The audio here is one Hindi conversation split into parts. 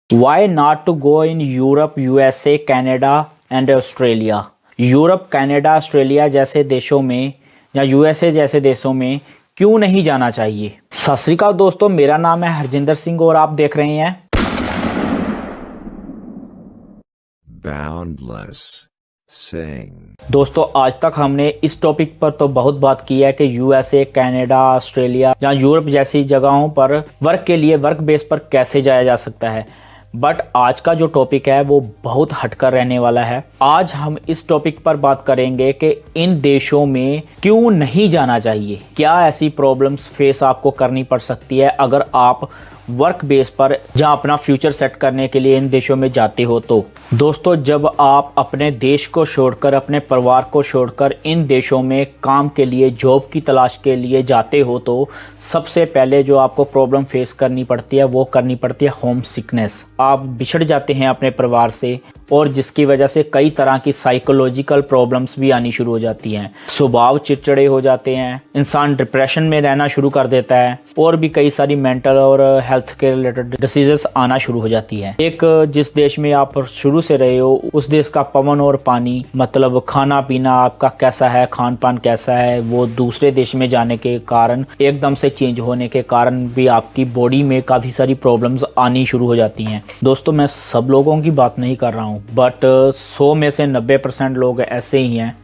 Why not to go in Europe, USA, Canada and Australia? Europe, Canada, Australia जैसे देशों में या यूएसए जैसे देशों में क्यों नहीं जाना चाहिए? सत श्री अकाल दोस्तों, मेरा नाम है हरजिंदर सिंह और आप देख रहे हैं Boundless Sing। दोस्तों, आज तक हमने इस टॉपिक पर तो बहुत बात की है कि यूएसए, कनाडा, ऑस्ट्रेलिया या यूरोप जैसी जगहों पर वर्क के लिए वर्क बेस पर कैसे जाया जा सकता है। बट आज का जो टॉपिक है वो बहुत हटकर रहने वाला है। आज हम इस टॉपिक पर बात करेंगे कि इन देशों में क्यों नहीं जाना चाहिए, क्या ऐसी प्रॉब्लम्स फेस आपको करनी पड़ सकती है अगर आप वर्क बेस पर जहां अपना फ्यूचर सेट करने के लिए इन देशों में जाते हो। तो दोस्तों, जब आप अपने देश को छोड़कर, अपने परिवार को छोड़कर इन देशों में काम के लिए, जॉब की तलाश के लिए जाते हो तो सबसे पहले जो आपको प्रॉब्लम फेस करनी पड़ती है वो करनी पड़ती है होम सिकनेस। आप बिछड़ जाते हैं अपने परिवार से और जिसकी वजह से कई तरह की साइकोलॉजिकल प्रॉब्लम्स भी आनी शुरू हो जाती हैं। स्वभाव चिड़चिड़े हो जाते हैं, इंसान डिप्रेशन में रहना शुरू कर देता है और भी कई सारी मेंटल और हेल्थ के रिलेटेड डिसीजेस आना शुरू हो जाती है। एक जिस देश में आप शुरू से रहे हो उस देश का पवन और पानी, मतलब खाना पीना आपका कैसा है, खान पान कैसा है, वो दूसरे देश में जाने के कारण, एकदम से चेंज होने के कारण भी आपकी बॉडी में काफ़ी सारी प्रॉब्लम्स आनी शुरू हो जाती हैं। दोस्तों, मैं सब लोगों की बात नहीं कर रहा हूँ, बट 100 में से 90% लोग ऐसे ही हैं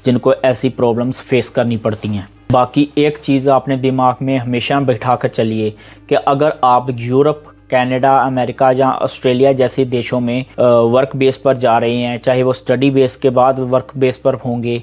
जिनको ऐसी प्रॉब्लम्स फेस करनी पड़ती हैं। बाकी एक चीज़ आपने दिमाग में हमेशा बैठा कर चलिए कि अगर आप यूरोप, कनाडा, अमेरिका या ऑस्ट्रेलिया जैसे देशों में वर्क बेस पर जा रहे हैं, चाहे वो स्टडी बेस के बाद वर्क बेस पर होंगे,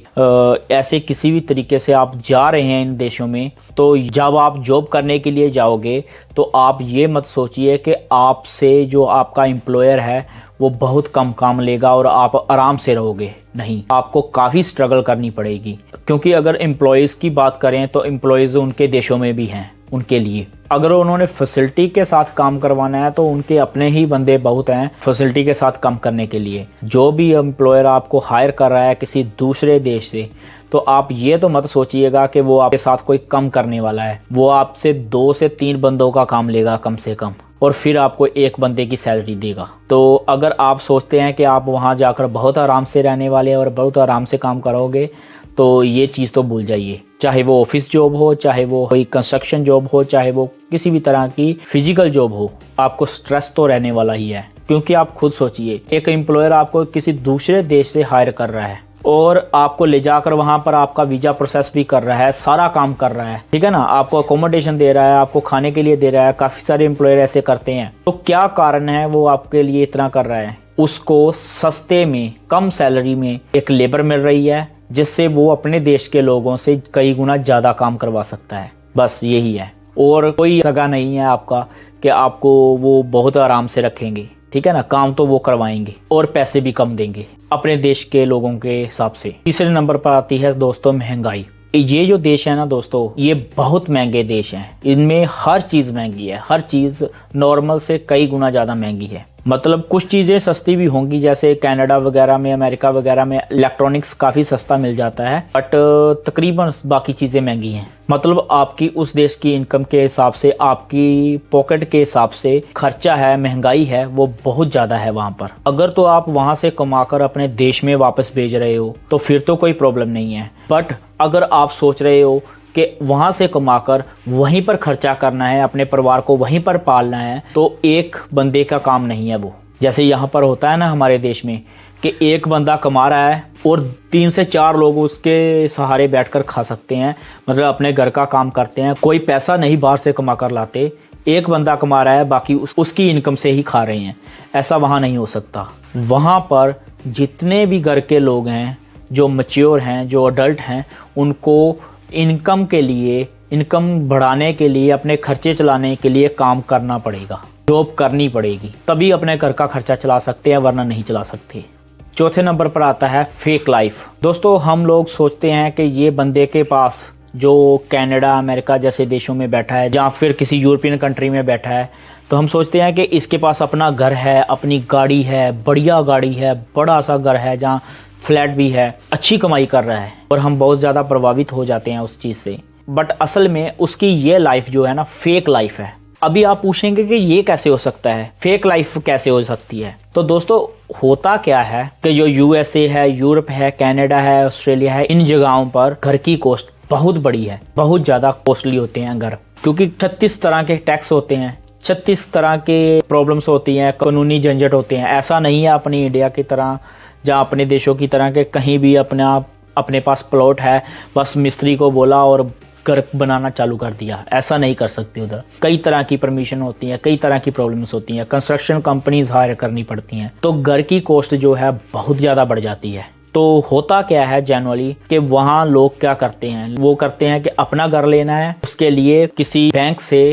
ऐसे किसी भी तरीके से आप जा रहे हैं इन देशों में, तो जब आप जॉब करने के लिए जाओगे तो आप ये मत सोचिए कि आपसे जो आपका एम्प्लॉयर है वो बहुत कम काम लेगा और आप आराम से रहोगे। नहीं, आपको काफ़ी स्ट्रगल करनी पड़ेगी, क्योंकि अगर एम्प्लॉयज़ की बात करें तो एम्प्लॉयज़ उनके देशों में भी हैं। उनके लिए अगर उन्होंने फैसिलिटी के साथ काम करवाना है तो उनके अपने ही बंदे बहुत हैं फैसिलिटी के साथ काम करने के लिए। जो भी एम्प्लॉयर आपको हायर कर रहा है किसी दूसरे देश से, तो आप ये तो मत सोचिएगा कि वो आपके साथ कोई कम करने वाला है। वो आपसे 2 से 3 बंदों का काम लेगा कम से कम, और फिर आपको एक बंदे की सैलरी देगा। तो अगर आप सोचते हैं कि आप वहाँ जाकर बहुत आराम से रहने वाले और बहुत आराम से काम करोगे, तो ये चीज़ तो भूल जाइए। चाहे वो ऑफिस जॉब हो, चाहे वो कोई कंस्ट्रक्शन जॉब हो, चाहे वो किसी भी तरह की फिजिकल जॉब हो, आपको स्ट्रेस तो रहने वाला ही है। क्योंकि आप खुद सोचिए, एक एम्प्लॉयर आपको किसी दूसरे देश से हायर कर रहा है और आपको ले जाकर वहां पर आपका वीजा प्रोसेस भी कर रहा है, सारा काम कर रहा है, ठीक है ना, आपको अकोमोडेशन दे रहा है, आपको खाने के लिए दे रहा है। काफ़ी सारे एम्प्लॉयर ऐसे करते हैं। तो क्या कारण है वो आपके लिए इतना कर रहा है? उसको सस्ते में, कम सैलरी में एक लेबर मिल रही है जिससे वो अपने देश के लोगों से कई गुना ज़्यादा काम करवा सकता है। बस यही है, और कोई सगा नहीं है आपका कि आपको वो बहुत आराम से रखेंगे, ठीक है ना। काम तो वो करवाएंगे और पैसे भी कम देंगे अपने देश के लोगों के हिसाब से। तीसरे नंबर पर आती है दोस्तों महंगाई। ये जो देश है ना दोस्तों, ये बहुत महंगे देश हैं। इनमें हर चीज़ महंगी है, हर चीज़ नॉर्मल से कई गुना ज़्यादा महंगी है। मतलब कुछ चीज़ें सस्ती भी होंगी, जैसे कनाडा वगैरह में, अमेरिका वगैरह में इलेक्ट्रॉनिक्स काफ़ी सस्ता मिल जाता है, बट तकरीबन बाकी चीज़ें महंगी हैं। मतलब आपकी उस देश की इनकम के हिसाब से, आपकी पॉकेट के हिसाब से खर्चा है, महंगाई है, वो बहुत ज़्यादा है वहाँ पर। अगर तो आप वहाँ से कमाकर अपने देश में वापस भेज रहे हो तो फिर तो कोई प्रॉब्लम नहीं है। बट अगर आप सोच रहे हो कि वहाँ से कमाकर वहीं पर खर्चा करना है, अपने परिवार को वहीं पर पालना है, तो एक बंदे का काम नहीं है वो। जैसे यहाँ पर होता है ना हमारे देश में कि एक बंदा कमा रहा है और 3 से 4 लोग उसके सहारे बैठकर खा सकते हैं, मतलब अपने घर का काम करते हैं, कोई पैसा नहीं बाहर से कमा कर लाते। एक बंदा कमा रहा है, बाकी उसकी इनकम से ही खा रहे हैं। ऐसा वहाँ नहीं हो सकता। वहाँ पर जितने भी घर के लोग हैं, जो मैच्योर हैं, जो अडल्ट हैं, उनको इनकम के लिए, इनकम बढ़ाने के लिए, अपने खर्चे चलाने के लिए काम करना पड़ेगा, जॉब करनी पड़ेगी, तभी अपने घर का खर्चा चला सकते हैं, वरना नहीं चला सकते। चौथे नंबर पर आता है फेक लाइफ। दोस्तों, हम लोग सोचते हैं कि ये बंदे के पास जो कनाडा, अमेरिका जैसे देशों में बैठा है, या फिर किसी यूरोपियन कंट्री में बैठा है, तो हम सोचते हैं कि इसके पास अपना घर है, अपनी गाड़ी है, बढ़िया गाड़ी है, बड़ा सा घर है, जहाँ फ्लैट भी है, अच्छी कमाई कर रहा है, और हम बहुत ज़्यादा प्रभावित हो जाते हैं उस चीज़ से। बट असल में उसकी ये लाइफ जो है ना, फेक लाइफ है। अभी आप पूछेंगे कि ये कैसे हो सकता है, फेक लाइफ कैसे हो सकती है। तो दोस्तों होता क्या है कि जो यूएसए है, यूरोप है, कनाडा है, ऑस्ट्रेलिया है, इन जगहों पर घर की कॉस्ट बहुत बड़ी है, बहुत ज्यादा कॉस्टली होते हैं घर, क्योंकि 36 तरह के टैक्स होते हैं, 36 तरह के प्रॉब्लम्स होती हैं, कानूनी झंझट होते हैं। ऐसा नहीं है अपनी इंडिया की तरह या अपने देशों की तरह के कहीं भी अपने पास प्लॉट है, बस मिस्त्री को बोला और घर बनाना चालू कर दिया। ऐसा नहीं कर सकते, उधर कई तरह की परमिशन होती है, कई तरह की प्रॉब्लम्स होती हैं, कंस्ट्रक्शन कंपनीज हायर करनी पड़ती हैं, तो घर की कॉस्ट जो है बहुत ज़्यादा बढ़ जाती है। तो होता क्या है जनरली कि वहाँ लोग क्या करते हैं, वो करते हैं कि अपना घर लेना है, उसके लिए किसी बैंक से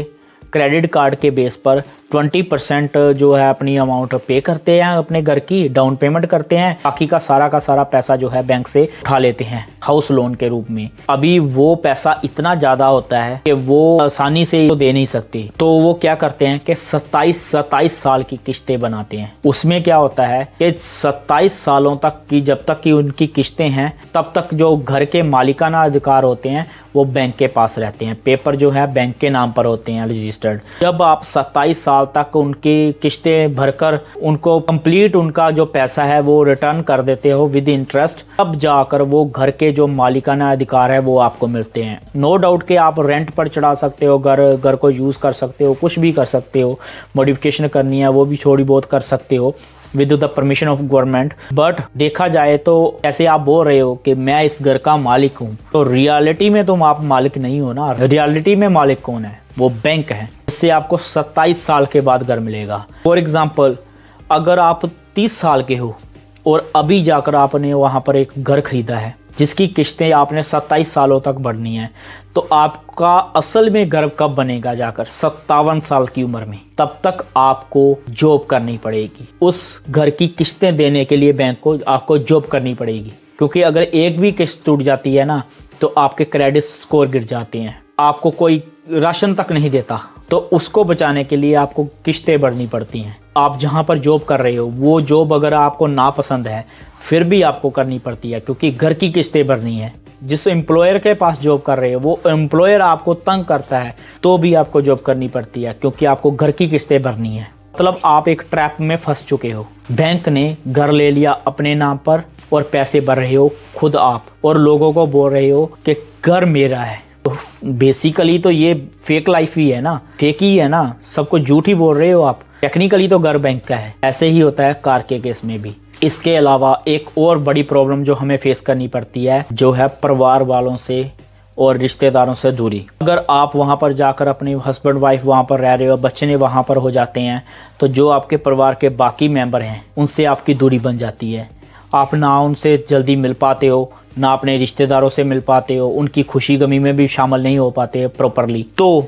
क्रेडिट कार्ड के बेस पर 20% जो है अपनी अमाउंट पे करते हैं, अपने घर की डाउन पेमेंट करते हैं, बाकी का सारा पैसा जो है बैंक से उठा लेते हैं हाउस लोन के रूप में। अभी वो पैसा इतना ज्यादा होता है कि वो आसानी से तो दे नहीं सकते, तो वो क्या करते हैं कि 27 साल की किस्तें बनाते हैं। उसमें क्या होता है कि 27 सालों तक की जब तक की उनकी किस्तें हैं, तब तक जो घर के मालिकाना अधिकार होते हैं वो बैंक के पास रहते हैं, पेपर जो है बैंक के नाम पर होते हैं रजिस्टर्ड। जब आप 27 साल तक उनकी किस्तें भरकर उनको कंप्लीट उनका जो पैसा है वो रिटर्न कर देते हो विद इंटरेस्ट, तब जाकर वो घर के जो मालिकाना अधिकार है वो आपको मिलते हैं। नो डाउट कि आप रेंट पर चढ़ा सकते हो, घर को यूज कर सकते हो, कुछ भी कर सकते हो, मॉडिफिकेशन करनी है वो भी थोड़ी बहुत कर सकते हो with the permission of government. But देखा जाए तो ऐसे आप बोल रहे हो कि मैं इस घर का मालिक हूँ, तो रियलिटी में तुम आप मालिक नहीं हो ना। रियलिटी में मालिक कौन है? वो बैंक है, जिससे आपको 27 साल के बाद घर मिलेगा। फॉर एग्जाम्पल, अगर आप 30 साल के हो और अभी जाकर आपने वहां पर एक घर खरीदा है जिसकी किस्तें आपने 27 सालों तक भरनी है, तो आपका असल में घर कब बनेगा? जाकर 57 साल की उम्र में। तब तक आपको जॉब करनी पड़ेगी, उस घर की किस्तें देने के लिए बैंक को आपको जॉब करनी पड़ेगी, क्योंकि अगर एक भी किस्त टूट जाती है ना तो आपके क्रेडिट स्कोर गिर जाते हैं, आपको कोई राशन तक नहीं देता। तो उसको बचाने के लिए आपको किस्तें भरनी पड़ती हैं। आप जहां पर जॉब कर रहे हो वो जॉब अगर आपको नापसंद है फिर भी आपको करनी पड़ती है, क्योंकि घर की किस्तें भरनी है। जिस एम्प्लॉयर के पास जॉब कर रहे हो वो एम्प्लॉयर आपको तंग करता है तो भी आपको जॉब करनी पड़ती है, क्योंकि आपको घर की किस्तें भरनी है। मतलब आप एक ट्रैप में फंस चुके हो। बैंक ने घर ले लिया अपने नाम पर और पैसे भर रहे हो खुद आप, और लोगों को बोल रहे हो कि घर मेरा है। तो बेसिकली तो ये फेक लाइफ ही है ना, फेक ही है ना, सबको झूठ ही बोल रहे हो आप। टेक्निकली तो घर बैंक का है। ऐसे ही होता है कार के केस में भी। इसके अलावा एक और बड़ी प्रॉब्लम जो हमें फेस करनी पड़ती है जो है परिवार वालों से और रिश्तेदारों से दूरी। अगर आप वहां पर जाकर अपने हस्बैंड वाइफ वहां पर रह रहे हो, बच्चे ने वहां पर हो जाते हैं, तो जो आपके परिवार के बाकी मेंबर हैं उनसे आपकी दूरी बन जाती है। आप ना उनसे जल्दी मिल पाते हो, ना अपने रिश्तेदारों से मिल पाते हो, उनकी खुशी गमी में भी शामिल नहीं हो पाते प्रॉपरली। तो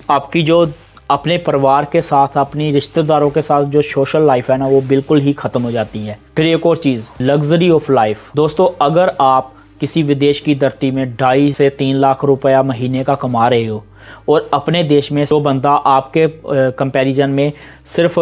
आपकी जो अपने परिवार के साथ, अपनी रिश्तेदारों के साथ जो सोशल लाइफ है ना वो बिल्कुल ही खत्म हो जाती है। फिर एक और चीज, लग्जरी ऑफ लाइफ। दोस्तों अगर आप किसी विदेश की धरती में 2.5 से 3 लाख रुपया महीने का कमा रहे हो और अपने देश में जो बंदा आपके कंपैरिजन में सिर्फ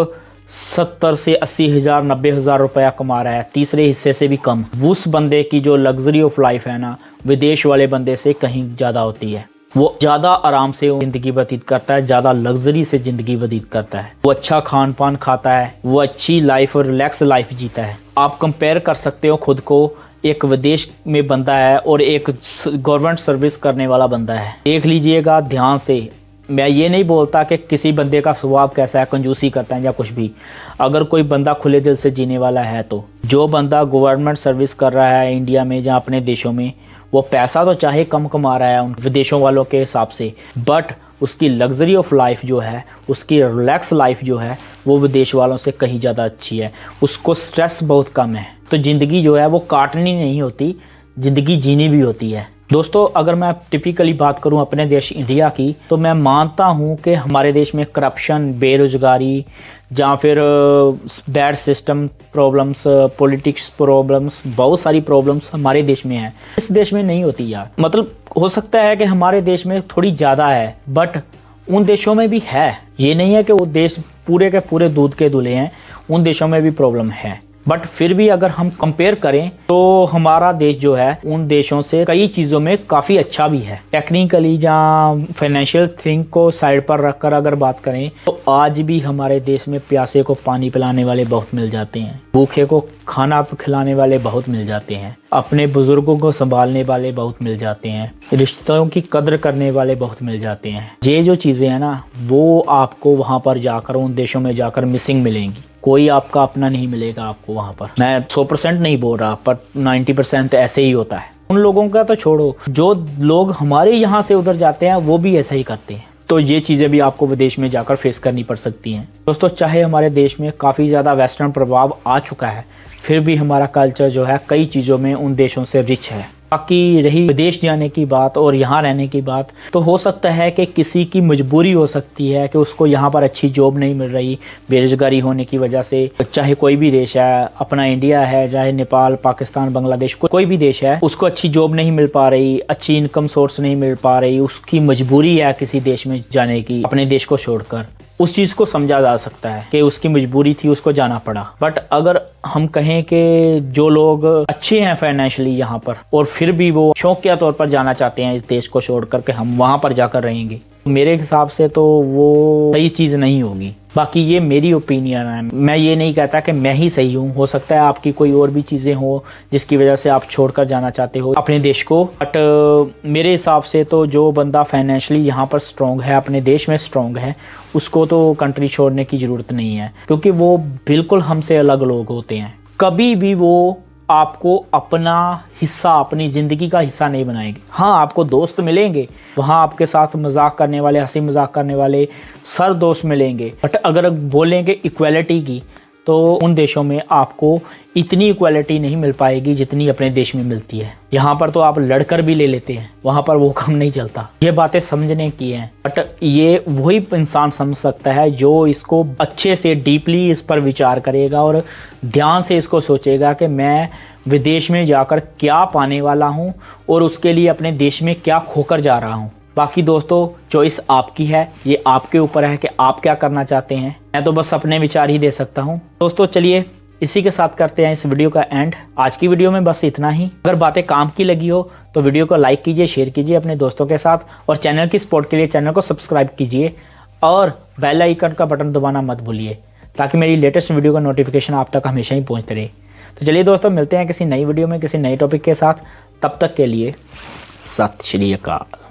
70 से 80 हजार 90 हजार रुपया कमा रहा है, तीसरे हिस्से से भी कम, उस बंदे की जो लग्जरी ऑफ लाइफ है ना विदेश वाले बंदे से कहीं ज्यादा होती है। वो ज्यादा आराम से जिंदगी व्यतीत करता है, ज्यादा लग्जरी से जिंदगी व्यतीत करता है, वो अच्छा खान पान खाता है, वो अच्छी लाइफ और रिलैक्स लाइफ जीता है। आप कंपेयर कर सकते हो खुद को, एक विदेश में बंदा है और एक गवर्नमेंट सर्विस करने वाला बंदा है। देख लीजिएगा ध्यान से। मैं ये नहीं बोलता कि किसी बंदे का स्वभाव कैसा है, कंजूसी करता है या कुछ भी। अगर कोई बंदा खुले दिल से जीने वाला है, तो जो बंदा गवर्नमेंट सर्विस कर रहा है इंडिया में या अपने देशों में, वो पैसा तो चाहे कम कमा रहा है उन विदेशों वालों के हिसाब से, बट उसकी लग्जरी ऑफ लाइफ जो है, उसकी रिलैक्स लाइफ जो है वो विदेश वालों से कहीं ज़्यादा अच्छी है। उसको स्ट्रेस बहुत कम है। तो ज़िंदगी जो है वो काटनी नहीं होती, ज़िंदगी जीनी भी होती है। दोस्तों अगर मैं टिपिकली बात करूं अपने देश इंडिया की, तो मैं मानता हूं कि हमारे देश में करप्शन, बेरोजगारी या फिर bad system problems, politics problems, बहुत सारी प्रॉब्लम्स हमारे देश में है। इस देश में नहीं होती यार। मतलब हो सकता है कि हमारे देश में थोड़ी ज़्यादा है, बट उन देशों में भी है। ये नहीं है कि वो देश पूरे के पूरे दूध के दूल्हे हैं, उन देशों में भी प्रॉब्लम है। बट फिर भी अगर हम कंपेयर करें तो हमारा देश जो है उन देशों से कई चीज़ों में काफ़ी अच्छा भी है। टेक्निकली या फाइनेंशियल थिंग को साइड पर रखकर अगर बात करें तो आज भी हमारे देश में प्यासे को पानी पिलाने वाले बहुत मिल जाते हैं, भूखे को खाना खिलाने वाले बहुत मिल जाते हैं, अपने बुजुर्गों को संभालने वाले बहुत मिल जाते हैं, रिश्तों की कदर करने वाले बहुत मिल जाते हैं। ये जो चीज़ें हैं ना वो आपको वहाँ पर जाकर उन देशों में जाकर मिसिंग मिलेंगी। कोई आपका अपना नहीं मिलेगा आपको वहाँ पर। मैं 100% नहीं बोल रहा पर 90% ऐसे ही होता है। उन लोगों का तो छोड़ो, जो लोग हमारे यहाँ से उधर जाते हैं वो भी ऐसा ही करते हैं। तो ये चीज़ें भी आपको विदेश में जाकर फेस करनी पड़ सकती हैं। दोस्तों, चाहे हमारे देश में काफ़ी ज़्यादा वेस्टर्न प्रभाव आ चुका है, फिर भी हमारा कल्चर जो है कई चीज़ों में उन देशों से रिच है। बाकी रही विदेश जाने की बात और यहाँ रहने की बात, तो हो सकता है कि किसी की मजबूरी हो सकती है कि उसको यहाँ पर अच्छी जॉब नहीं मिल रही बेरोजगारी होने की वजह से। चाहे कोई भी देश है, अपना इंडिया है, चाहे नेपाल, पाकिस्तान, बांग्लादेश, कोई भी देश है, उसको अच्छी जॉब नहीं मिल पा रही, अच्छी इनकम सोर्स नहीं मिल पा रही, उसकी मजबूरी है किसी देश में जाने की अपने देश को छोड़कर। उस चीज़ को समझा जा सकता है कि उसकी मजबूरी थी, उसको जाना पड़ा। बट अगर हम कहें कि जो लोग अच्छे हैं फाइनेंशियली यहाँ पर और फिर भी वो शौकिया तौर पर जाना चाहते हैं इस देश को छोड़कर के हम वहाँ पर जाकर रहेंगे, मेरे हिसाब से तो वो सही चीज़ नहीं होगी। बाकी ये मेरी ओपिनियन है, मैं ये नहीं कहता कि मैं ही सही हूँ। हो सकता है आपकी कोई और भी चीज़ें हो जिसकी वजह से आप छोड़कर जाना चाहते हो अपने देश को। बट मेरे हिसाब से तो जो बंदा फाइनेंशियली यहाँ पर स्ट्रॉन्ग है, अपने देश में स्ट्रॉन्ग है, उसको तो कंट्री छोड़ने की ज़रूरत नहीं है, क्योंकि वो बिल्कुल हमसे अलग लोग होते हैं। कभी भी वो आपको अपना हिस्सा, अपनी ज़िंदगी का हिस्सा नहीं बनाएंगे। हाँ, आपको दोस्त मिलेंगे वहाँ, आपके साथ मजाक करने वाले, हंसी मजाक करने वाले सर दोस्त मिलेंगे। बट अगर बोलेंगे इक्वालिटी की, तो उन देशों में आपको इतनी इक्वालिटी नहीं मिल पाएगी जितनी अपने देश में मिलती है। यहाँ पर तो आप लड़कर भी ले लेते हैं, वहाँ पर वो काम नहीं चलता। ये बातें समझने की हैं। बट ये वही इंसान समझ सकता है जो इसको अच्छे से डीपली इस पर विचार करेगा और ध्यान से इसको सोचेगा कि मैं विदेश में जाकर क्या पाने वाला हूँ और उसके लिए अपने देश में क्या खोकर जा रहा हूँ। बाकी दोस्तों, चॉइस आपकी है, ये आपके ऊपर है कि आप क्या करना चाहते हैं। मैं तो बस अपने विचार ही दे सकता हूँ। दोस्तों, चलिए इसी के साथ करते हैं इस वीडियो का एंड। आज की वीडियो में बस इतना ही। अगर बातें काम की लगी हो तो वीडियो को लाइक कीजिए, शेयर कीजिए अपने दोस्तों के साथ और चैनल की सपोर्ट के लिए चैनल को सब्सक्राइब कीजिए और बेल आइकन का बटन दबाना मत भूलिए, ताकि मेरी लेटेस्ट वीडियो का नोटिफिकेशन आप तक हमेशा ही पहुँचते रहे। तो चलिए दोस्तों, मिलते हैं किसी नई वीडियो में किसी नई टॉपिक के साथ। तब तक के लिए सत श्री अकाल।